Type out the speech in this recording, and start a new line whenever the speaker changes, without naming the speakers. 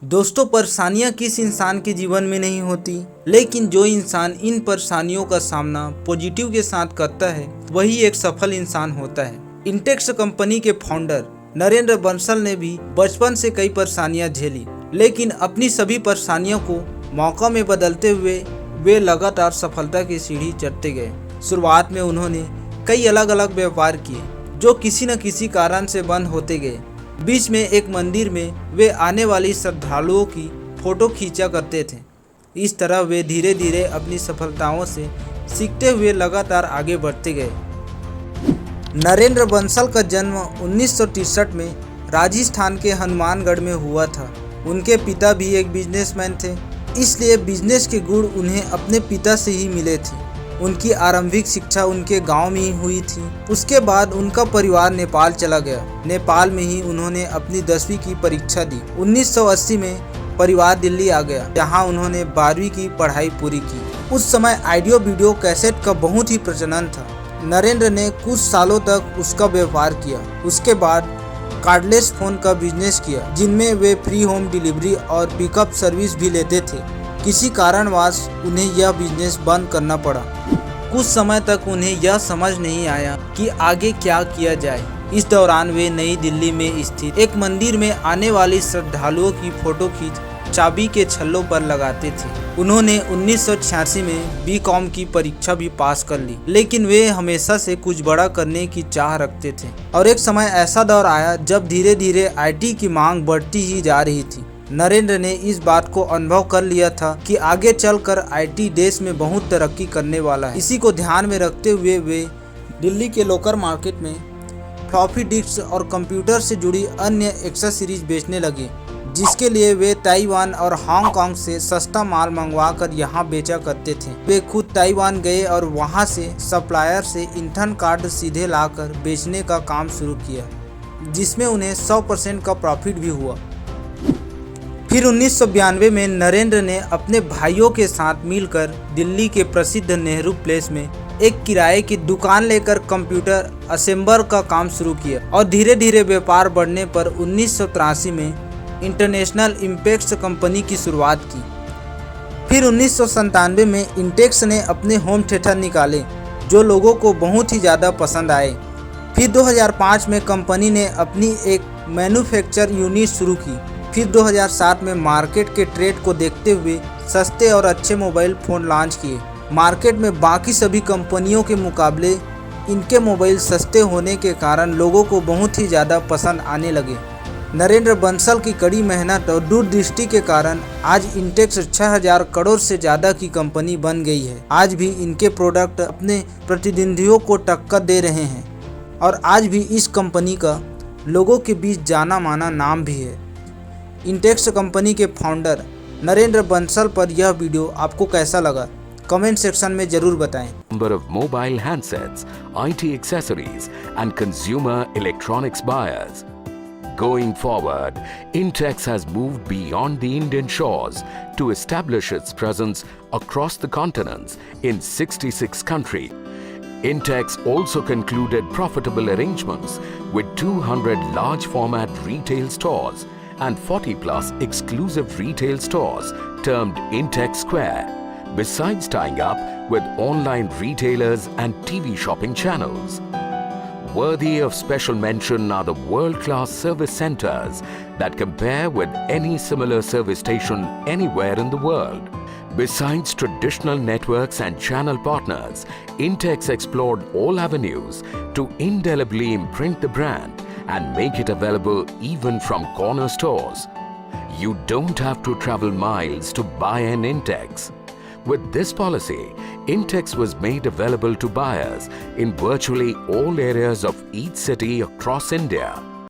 दोस्तों, परेशानियां किस इंसान के जीवन में नहीं होती, लेकिन जो इंसान इन परेशानियों का सामना पॉजिटिव के साथ करता है वही एक सफल इंसान होता है। इंटेक्स कंपनी के फाउंडर नरेंद्र बंसल ने भी बचपन से कई परेशानियां झेली, लेकिन अपनी सभी परेशानियों को मौका में बदलते हुए वे लगातार सफलता की सीढ़ी चढ़ते गए। शुरुआत में उन्होंने कई अलग अलग व्यापार किए जो किसी न किसी कारण से बंद होते गए। बीच में एक मंदिर में वे आने वाली श्रद्धालुओं की फोटो खींचा करते थे। इस तरह वे धीरे धीरे अपनी सफलताओं से सीखते हुए लगातार आगे बढ़ते गए। नरेंद्र बंसल का जन्म 1963 में राजस्थान के हनुमानगढ़ में हुआ था। उनके पिता भी एक बिजनेसमैन थे, इसलिए बिजनेस के गुण उन्हें अपने पिता से ही मिले थे। उनकी आरंभिक शिक्षा उनके गांव में ही हुई थी। उसके बाद उनका परिवार नेपाल चला गया। नेपाल में ही उन्होंने अपनी 10वीं की परीक्षा दी। 1980 में परिवार दिल्ली आ गया, जहां उन्होंने 12वीं की पढ़ाई पूरी की। उस समय ऑडियो वीडियो कैसेट का बहुत ही प्रचलन था। नरेंद्र ने कुछ सालों तक उसका व्यापार किया। उसके बाद कार्डलेस फ़ोन का बिजनेस किया, जिनमें वे फ्री होम डिलीवरी और पिकअप सर्विस भी लेते थे। किसी कारणवश उन्हें यह बिजनेस बंद करना पड़ा। कुछ समय तक उन्हें यह समझ नहीं आया कि आगे क्या किया जाए। इस दौरान वे नई दिल्ली में स्थित एक मंदिर में आने वाली श्रद्धालुओं की फोटो खींच चाबी के छल्लों पर लगाते थे। उन्होंने 1986 में बीकॉम की परीक्षा भी पास कर ली, लेकिन वे हमेशा से कुछ बड़ा करने की चाह रखते थे। और एक समय ऐसा दौर आया जब धीरे धीरे आईटी की मांग बढ़ती ही जा रही थी। नरेंद्र ने इस बात को अनुभव कर लिया था कि आगे चलकर आईटी देश में बहुत तरक्की करने वाला है। इसी को ध्यान में रखते हुए वे दिल्ली के लोकल मार्केट में फ्लॉपी डिस्क और कंप्यूटर से जुड़ी अन्य एक्सेसरीज बेचने लगे, जिसके लिए वे ताइवान और हांगकांग से सस्ता माल मंगवाकर यहाँ बेचा करते थे। वे खुद ताइवान गए और वहाँ से सप्लायर से ईंधन कार्ड सीधे लाकर बेचने का काम शुरू किया, जिसमें उन्हें 100% का प्रॉफिट भी हुआ। फिर 1992 में नरेंद्र ने अपने भाइयों के साथ मिलकर दिल्ली के प्रसिद्ध नेहरू प्लेस में एक किराए की दुकान लेकर कंप्यूटर असेंबल का काम शुरू किया और धीरे धीरे व्यापार बढ़ने पर 1983 में इंटरनेशनल इंटेक्स कंपनी की शुरुआत की। फिर 1997 में इंटेक्स ने अपने होम थिएटर निकाले जो लोगों को बहुत ही ज़्यादा पसंद आए। फिर 2005 में कंपनी ने अपनी एक मैन्युफैक्चर यूनिट शुरू की। फिर 2007 में मार्केट के ट्रेंड को देखते हुए सस्ते और अच्छे मोबाइल फ़ोन लॉन्च किए। मार्केट में बाकी सभी कंपनियों के मुकाबले इनके मोबाइल सस्ते होने के कारण लोगों को बहुत ही ज़्यादा पसंद आने लगे। नरेंद्र बंसल की कड़ी मेहनत और दूरदृष्टि के कारण आज इंटेक्स 6000 करोड़ से ज़्यादा की कंपनी बन गई है। आज भी इनके प्रोडक्ट अपने प्रतिद्वंदियों को टक्कर दे रहे हैं और आज भी इस कंपनी का लोगों के बीच जाना माना नाम भी है। इंटेक्स कंपनी के फाउंडर नरेंद्र बंसल पर यह वीडियो आपको कैसा लगा, कमेंट सेक्शन में जरूर बताएं।
Number of mobile handsets, IT accessories and consumer electronics buyers. Going forward, Intex has moved beyond the Indian shores to establish its presence across the continents in 66 countries. Intex also concluded profitable arrangements with 200 large format retail stores and 40+ exclusive retail stores termed Intex Square, besides tying up with online retailers and TV shopping channels. Worthy of special mention are the world-class service centers that compare with any similar service station anywhere in the world. Besides traditional networks and channel partners, Intex explored all avenues to indelibly imprint the brand and make it available even from corner stores. You don't have to travel miles to buy an Intex. With this policy, Intex was made available to buyers in virtually all areas of each city across India.